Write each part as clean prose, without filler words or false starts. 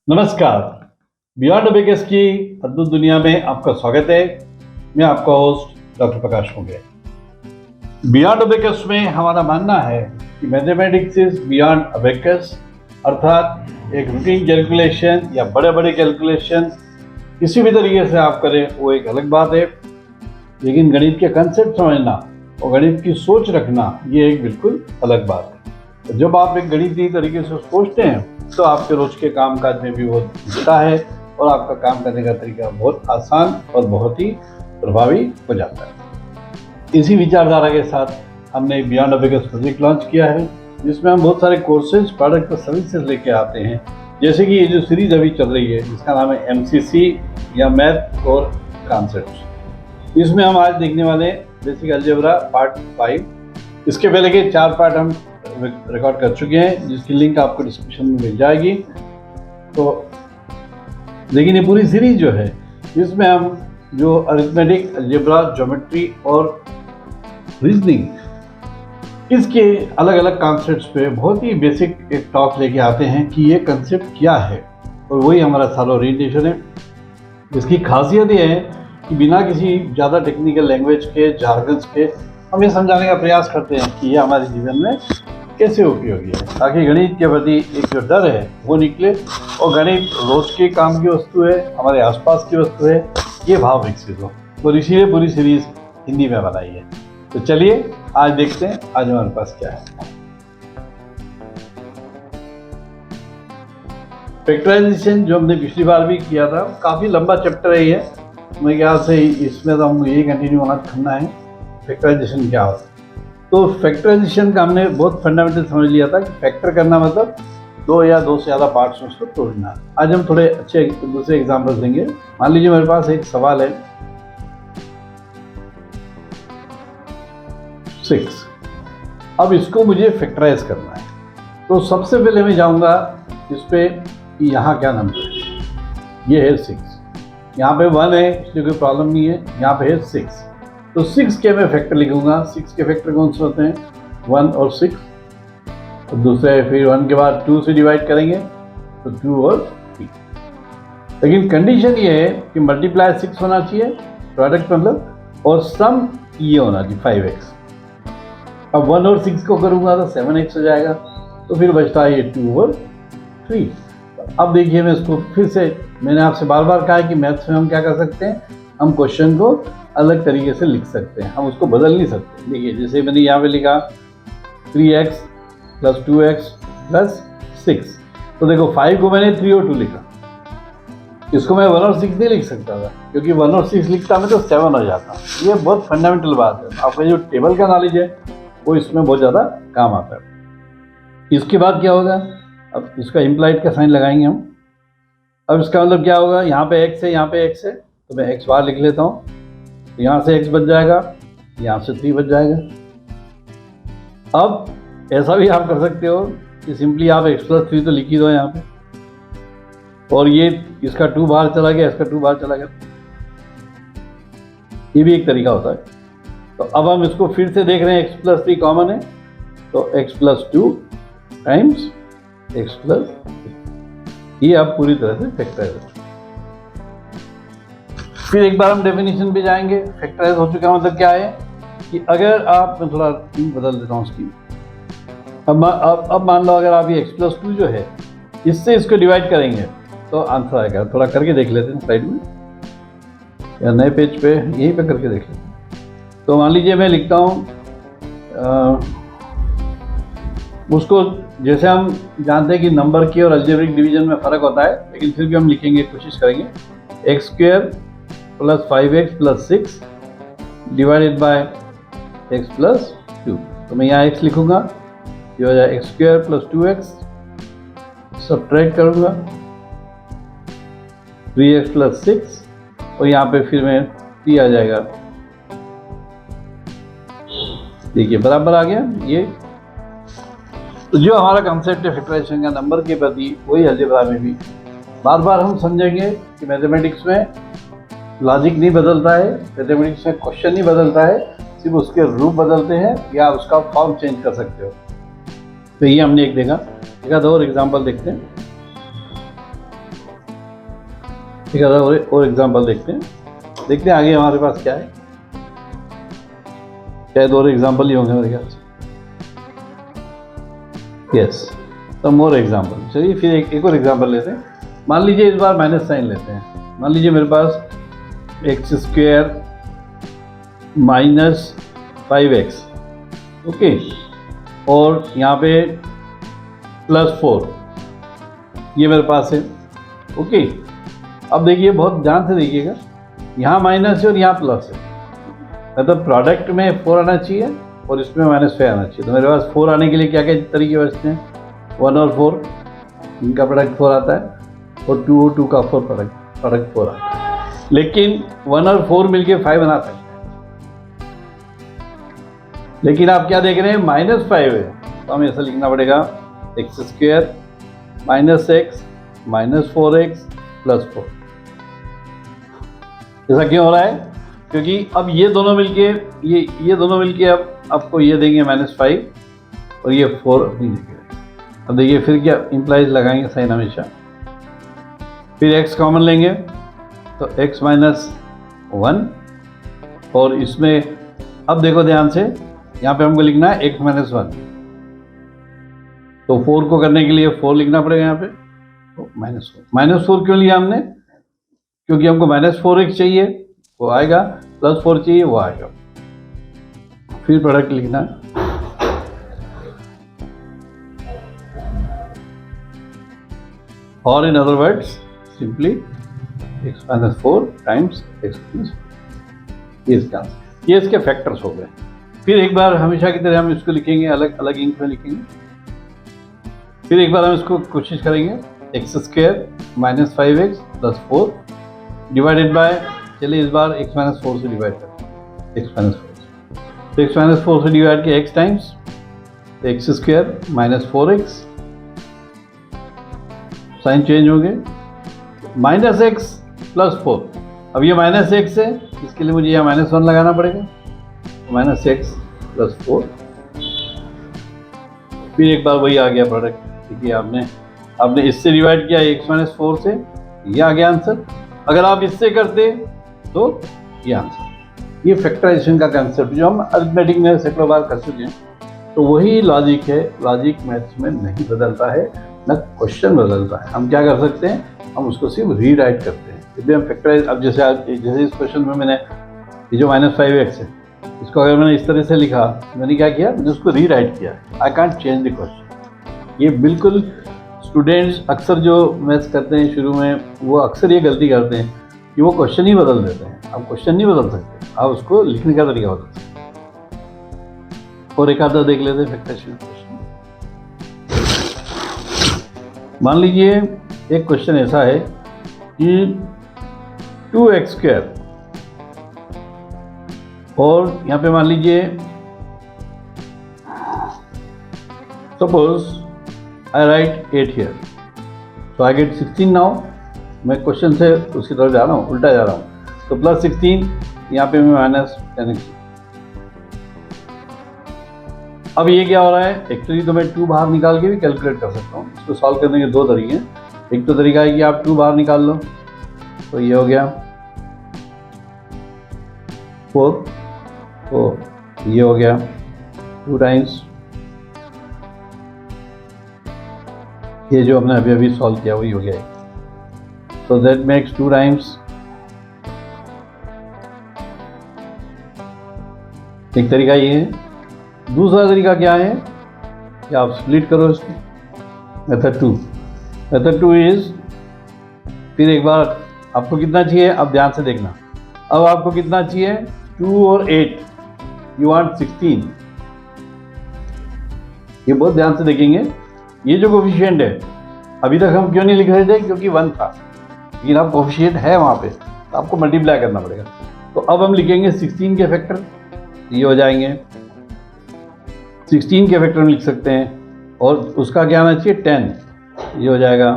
नमस्कार। Beyond abacus की अद्भुत दुनिया में आपका स्वागत है। मैं आपका होस्ट डॉक्टर प्रकाश होंगे। बियॉन्ड अबेकस में हमारा मानना है कि मैथमेटिक्स इज बियॉन्ड अबेकस, अर्थात एक रूटीन कैलकुलेशन या बड़े बड़े कैलकुलेशन किसी भी तरीके से आप करें वो एक अलग बात है, लेकिन गणित के कंसेप्ट समझना और गणित की सोच रखना ये एक बिल्कुल अलग बात है। तो जब आप एक गणितीय तरीके से सोचते हैं तो आपके रोज के कामकाज में भी वो दिखता है और आपका काम करने का तरीका बहुत आसान और बहुत ही प्रभावी हो जाता है। इसी विचारधारा के साथ हमने बियॉन्ड अबेकस प्रोजेक्ट लॉन्च किया है, जिसमें हम बहुत सारे कोर्सेज, प्रोडक्ट और सर्विसेज लेके आते हैं। जैसे कि ये जो सीरीज अभी चल रही है जिसका नाम है MCC या मैथ और कॉन्सेप्ट्स, इसमें हम आज देखने वाले बेसिक अलजेब्रा पार्ट 5। इसके पहले के 4 पार्ट हम रिकॉर्ड कर चुके हैं, जिसकी लिंक आपको डिस्क्रिप्शन में मिल जाएगी। तो लेकिन ये पूरी सीरीज जो है इसमें हम जो अरिथमेटिक, अलजेब्रा, ज्योमेट्री और रीजनिंग, इसके अलग अलग कॉन्सेप्ट्स पे बहुत ही बेसिक एक टॉक लेके आते हैं कि ये कंसेप्ट क्या है, और वही हमारा सारा ओरिएंटेशन है। इसकी खासियत ये है कि बिना किसी ज़्यादा टेक्निकल लैंग्वेज के, जार्गन्स के, हम ये समझाने का प्रयास करते हैं कि ये हमारे जीवन में कैसे उपयोगी है, ताकि गणित के प्रति एक जो डर है वो निकले और गणित रोज के काम की वस्तु है, हमारे आसपास की वस्तु है, ये भाव विकसित हो। तो इसीलिए पूरी सीरीज हिंदी में बनाई है। तो चलिए आज देखते हैं आज हमारे पास क्या है। फैक्टराइजेशन जो हमने पिछली बार भी किया था, काफ़ी लंबा चैप्टर है ये। मेरे ख्याल से इसमें तो हम यही कंटिन्यू करना है, फैक्टराइजेशन क्या होता है। तो फैक्टराइजेशन का हमने बहुत फंडामेंटल समझ लिया था कि फैक्टर करना मतलब 2 या 2 से ज़्यादा पार्ट्स में उसको तोड़ना। आज हम थोड़े अच्छे दूसरे एग्जाम्पल देंगे। मान लीजिए मेरे पास एक सवाल है 6। अब इसको मुझे फैक्टराइज करना है, तो सबसे पहले मैं जाऊंगा इस पे कि यहाँ क्या नंबर है। ये है 6, यहाँ पे 1 है इसलिए कोई प्रॉब्लम नहीं है, यहाँ पे है 6। तो 6 के मैं फैक्टर लिखूंगा। 6 के फैक्टर कौन से होते हैं? 1 और 6। तो दूसरे फिर 1 के बाद 2 से डिवाइड करेंगे तो 2 और 3। लेकिन कंडीशन ये है कि मल्टीप्लाई 6 होना चाहिए, प्रोडक्ट मतलब, और सम ये होना चाहिए 5x। अब 1 और 6 को करूंगा तो 7x हो जाएगा, तो फिर बचता है ये 2 और 3। अब देखिए मैं इसको फिर से, मैंने आपसे बार बार कहा है कि मैथ्स में हम क्या कर सकते हैं, हम क्वेश्चन को अलग तरीके से लिख सकते हैं, हम उसको बदल नहीं सकते। देखिए जैसे मैंने यहाँ पे लिखा 3x + 2x + 6, तो देखो 5 को मैंने 3 और 2 लिखा। इसको मैं 1 और 6 नहीं लिख सकता था, क्योंकि 1 और 6 लिखता मैं तो 7 हो जाता। ये बहुत फंडामेंटल बात है। आपका जो टेबल का नॉलेज है वो इसमें बहुत ज़्यादा काम आता है। इसके बाद क्या होगा, अब इसका इम्प्लाइड का साइन लगाएंगे हम। अब इसका मतलब क्या होगा, यहाँ पे x है, यहाँ पे x है, तो मैं x बार लिख लेता हूँ। तो यहाँ से x बच जाएगा, यहाँ से 3 बच जाएगा। अब ऐसा भी आप कर सकते हो कि सिंपली आप x + 3 तो लिख ही दो यहाँ पे, और ये इसका 2 बाहर चला गया, इसका 2 बाहर चला गया। ये भी एक तरीका होता है। तो अब हम इसको फिर से देख रहे हैं, x + 3 कॉमन है, तो x + 2 टाइम्स x + 3। ये अब पूरी तरह से फैक्टराइज हो चुका। फिर एक बार हम डेफिनेशन पे जाएंगे। फैक्टराइज हो चुका मतलब क्या है कि अगर आप, मैं थोड़ा बदल देता हूँ उसकी। अब मान लो अगर आप ये x + 2 जो है इससे इसको डिवाइड करेंगे तो आंसर आएगा। थोड़ा करके देख लेते हैं स्लाइड में या नए पेज पे, यहीं पे करके देख लेते हैं। तो मान लीजिए मैं लिखता हूँ उसको, जैसे हम जानते हैं कि नंबर की और अलजेब्रिक डिवीजन में फ़र्क होता है, लेकिन फिर भी हम लिखेंगे, कोशिश करेंगे। x² + 5x + 6 divided by x + 2। तो मैं यहाँ x लिखूँगा, ये हो जाए x² + 2x, सब्ट्रैक्ट करूँगा 3x + 6, और यहाँ पे फिर मैं 3 आ जाएगा। देखिए बराबर आ गया ये। तो जो हमारा कॉन्सेप्ट है फैक्टराइजेशन का नंबर के प्रति, वही अलजेब्रा में भी बार बार हम समझेंगे कि मैथमेटिक्स में लॉजिक नहीं बदलता है, मैथमेटिक्स में क्वेश्चन नहीं बदलता है, सिर्फ उसके रूप बदलते हैं या उसका फॉर्म चेंज कर सकते हो। तो ये हमने एक देखा। एक और एग्जांपल देखते हैं। एक आधा और एग्जाम्पल देखते हैं आगे हमारे पास क्या है। शायद और एग्जाम्पल ही होंगे मेरे ख्याल से। यस, सम मोर एग्जाम्पल। चलिए फिर एक और एग्जाम्पल लेते हैं। मान लीजिए इस बार माइनस साइन लेते हैं। मान लीजिए मेरे पास x square minus 5x, okay, और यहाँ पे +4 ये मेरे पास है, ओके। अब देखिए, बहुत ध्यान से देखिएगा, यहाँ माइनस है और यहाँ प्लस है, मतलब प्रोडक्ट में 4 आना चाहिए और इसमें -5 आना चाहिए। तो मेरे पास 4 आने के लिए क्या क्या तरीके बचते हैं? 1 और 4, इनका प्रोडक्ट 4 आता है, और 2 और 2 का 4 प्रोडक्ट 4 आता है। लेकिन 1 और 4 मिलके 5 बना सकते हैं। लेकिन आप क्या देख रहे हैं? -5 है, तो हमें ऐसा लिखना पड़ेगा x square minus x minus 4x plus 4। ऐसा क्यों हो रहा है? क्योंकि अब ये दोनों मिलके ये दोनों मिलके अब आपको ये देंगे -5 और ये 4 अपनी जगह। अब देखिए फिर क्या इंप्लाइज लगाएंगे साइन हमेशा। फिर x कॉमन लेंगे तो x माइनस 1, और इसमें अब देखो ध्यान से, यहाँ पे हमको लिखना है x माइनस 1, तो 4 को करने के लिए 4 लिखना पड़ेगा यहाँ पे, तो -4 क्यों लिया हमने? क्योंकि हमको -4x चाहिए, वो आएगा, +4 चाहिए, वो आएगा। फिर प्रोडक्ट लिखना, और in other words simply x minus 4 times x plus 4, ये इसके फैक्टर्स हो गए। फिर एक बार हमेशा की तरह हम इसको लिखेंगे, अलग अलग इंक में लिखेंगे। फिर एक बार हम इसको कोशिश करेंगे, x square minus 5x plus 4 divided by, चलिए इस बार x माइनस 4 से डिवाइड करते हैं, x माइनस 4 से, तो x माइनस 4 से डिवाइड किया x टाइम्स, तो x square minus 4x, sign change हो गए, माइनस x प्लस 4। अब ये माइनस x है, इसके लिए मुझे यहाँ -1 लगाना पड़ेगा, -x प्लस 4। फिर एक बार वही आ गया प्रोडक्ट, देखिए आपने इससे डिवाइड किया x माइनस 4 से, ये आ गया आंसर। अगर आप इससे करते तो ये आंसर। ये फैक्टराइजेशन का कंसेप्ट जो हम अरिथमेटिक में सैकड़ों बार कर चुके हैं, तो वही लॉजिक है। लॉजिक मैथ्स में नहीं बदलता है, न क्वेश्चन बदलता है। हम क्या कर सकते हैं? हम उसको सिर्फ रीराइट करते हैं। जब भी हम फैक्टराइज, अब जैसे इस क्वेश्चन में मैंने ये जो -5x है, इसको अगर मैंने इस तरह से लिखा, मैंने क्या किया? मैंने उसको रीराइट किया। I can't change the question. ये बिल्कुल स्टूडेंट्स अक्सर जो मैथ्स करते हैं शुरू में, वो अक्सर ये गलती करते हैं कि वो क्वेश्चन ही बदल देते हैं। आप क्वेश्चन नहीं बदल सकते, आप उसको लिखने का तरीका बदल सकते हैं। और एक आधा देख लेते हैं फैक्टराइजेशन क्वेश्चन। मान लीजिए एक क्वेश्चन ऐसा है कि 2x स्क्वायर, और यहाँ पे मान लीजिए suppose I right 8 here, so I get 16 now. मैं क्वेश्चन से उसकी तरफ जा रहा हूँ, उल्टा जा रहा हूँ, तो +16, यहाँ पे मैं -10x। अब ये क्या हो रहा है? एक्चुअली तो मैं 2 बाहर निकाल के भी कैलकुलेट कर सकता हूँ। इसको सॉल्व करने के 2 तरीके हैं। एक तो तरीका है कि आप 2 बाहर निकाल लो, तो ये हो गया 4, तो ये हो गया 2 टाइम्स ये जो हमने अभी सॉल्व किया वही हो गया, so that makes 2 times। एक तरीका ये है। दूसरा तरीका क्या है कि आप स्प्लिट करो इसको, मेथड 2 इज, फिर एक बार आपको कितना चाहिए, अब ध्यान से देखना। अब आपको कितना चाहिए? 2 और 8, यू वांट 16। ये बहुत ध्यान से देखेंगे। ये जो कोफिशिएंट है, अभी तक हम क्यों नहीं लिख रहे थे? क्योंकि 1 था, लेकिन अब कोफिशिएंट है वहाँ पे, तो आपको मल्टीप्लाई करना पड़ेगा। तो अब हम लिखेंगे 16 के फैक्टर, ये हो जाएंगे 16 के फैक्टर में लिख सकते हैं, और उसका क्या आना चाहिए? 10, ये हो जाएगा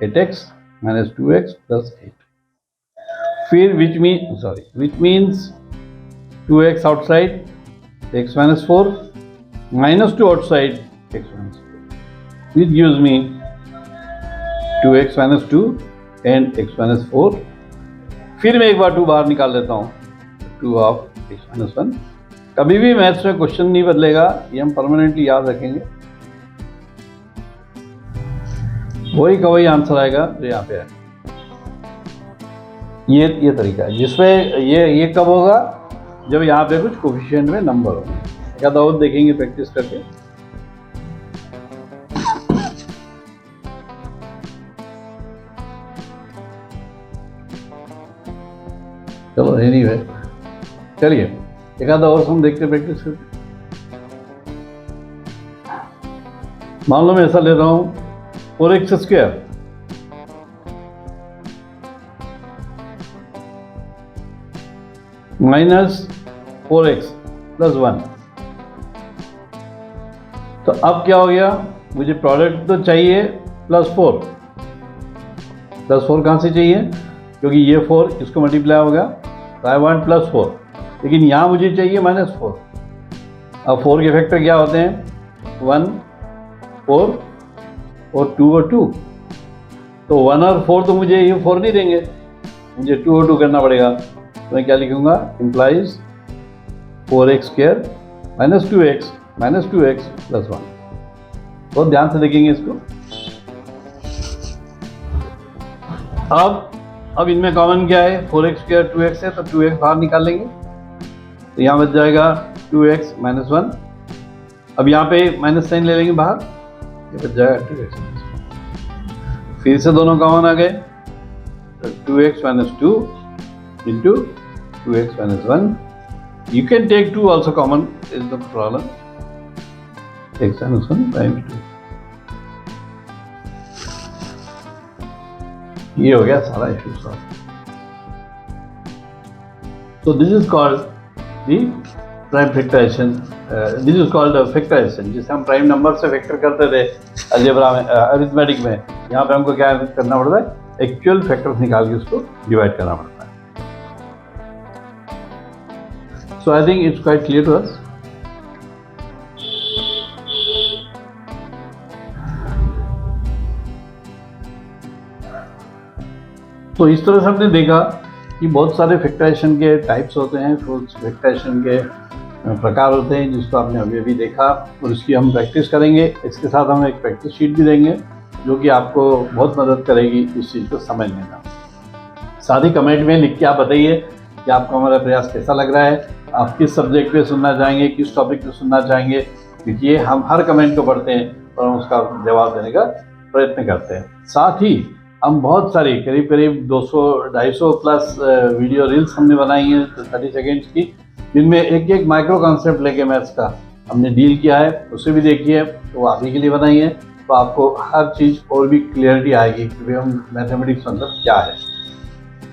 8x माइनस 2x प्लस 8। फिर which means 2x outside, x minus 4 -2 outside, x minus 4, which gives me 2x minus 2 and x minus 4 फिर मैं एक बार 2 बाहर निकाल लेता हूँ, 2 ऑफ x-1। कभी भी मैथ्स में क्वेश्चन नहीं बदलेगा, ये हम परमानेंटली याद रखेंगे। वही का वही आंसर आएगा जो यहाँ पे है। ये तरीका है जिसमें ये कब होगा, जब यहाँ पे कुछ कोफिशिएंट में नंबर हो। क्या और देखेंगे प्रैक्टिस करके। चलो एनीवे, चलिए एक आधा और हम देखते प्रैक्टिस करके। मान लो मैं ऐसा ले रहा हूँ 4x² माइनस 4x प्लस 1। तो अब क्या हो गया, मुझे प्रोडक्ट तो चाहिए +4। +4 कहाँ से चाहिए, क्योंकि ये 4 इसको मल्टीप्लाई हो गया, तो आई वांट +4। लेकिन यहाँ मुझे चाहिए -4। अब 4 के फैक्टर क्या होते हैं, 1, 4 और 2 और 2। तो 1 और 4 तो मुझे ये 4 नहीं देंगे, मुझे 2 और 2 करना पड़ेगा। तो मैं क्या लिखूंगा, implies 4x² minus 2x plus 1। बहुत ध्यान से देखेंगे इसको। अब इनमें कॉमन क्या है, 4x² 2x है, तो 2x बाहर निकाल लेंगे, तो यहाँ बच जाएगा 2x माइनस 1। अब यहाँ पे माइनस साइन ले लेंगे बाहर, ये बच जाएगा 2x। फिर से दोनों कॉमन आ गए, तो 2x minus 2 into 2x minus 1. You can take 2 also common, is the problem. x minus 1 times 2. ये हो गया सारा issue solve. So this is called the prime factorization. This is called factorization, जिसे हम प्राइम नंबर से factor करते थे algebra में, अरिथमेटिक में। यहाँ पे हमको क्या करना पड़ता है, एक्चुअल फैक्टर्स निकाल के उसको डिवाइड करना पड़ता है। So I think it's quite clear to us. तो इस तरह से हमने देखा कि बहुत सारे फैक्टराइजेशन के टाइप्स होते हैं, फैक्टराइजेशन के प्रकार होते हैं, जिसको आपने अभी अभी देखा, और इसकी हम प्रैक्टिस करेंगे। इसके साथ हम एक प्रैक्टिस शीट भी देंगे जो कि आपको बहुत मदद करेगी इस चीज़ को समझने में। साथ ही कमेंट में लिख के आप बताइए कि आपको हमारा प्रयास कैसा लग रहा है, आप किस सब्जेक्ट पे सुनना चाहेंगे, किस टॉपिक पे सुनना चाहेंगे, क्योंकि हम हर कमेंट को पढ़ते हैं और हम उसका जवाब देने का प्रयत्न करते हैं। साथ ही हम बहुत सारी करीब 200-250 प्लस वीडियो रील्स हमने बनाई हैं 30 सेकेंड्स की, जिनमें एक माइक्रो कॉन्सेप्ट लेके मैथ्स का हमने डील किया है, उसे भी देखिए। तो आप ही के लिए बनाई है, तो आपको हर चीज़ और भी क्लियरिटी आएगी कि भाई हम मैथमेटिक्स मतलब क्या है।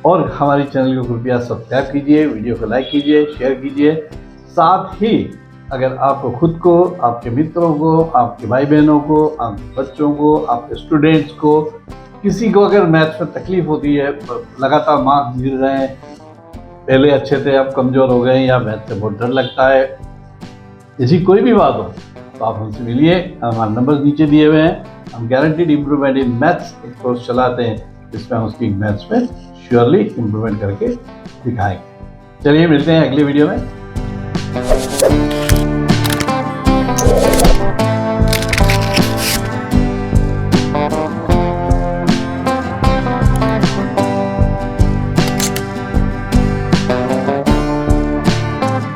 और हमारे चैनल को कृपया सब्सक्राइब कीजिए, वीडियो को लाइक कीजिए, शेयर कीजिए। साथ ही अगर आपको खुद को, आपके मित्रों को, आपके भाई बहनों को, आपके बच्चों को, आपके स्टूडेंट्स को, किसी को अगर मैथ्स में तकलीफ होती है, लगातार मार्क्स गिर रहे हैं, पहले अच्छे थे अब कमज़ोर हो गए, या मैथ्स से बहुत डर लगता है, ऐसी कोई भी बात हो तो आप हमसे मिलिए। हमारे नंबर नीचे दिए हुए हैं। हम गारंटीड इम्प्रूवमेंट इन मैथ्स एक कोर्स चलाते हैं, जिसमें हम उसकी मैथ्स में श्योरली इम्प्रूवमेंट करके दिखाएंगे। चलिए मिलते हैं अगले वीडियो में।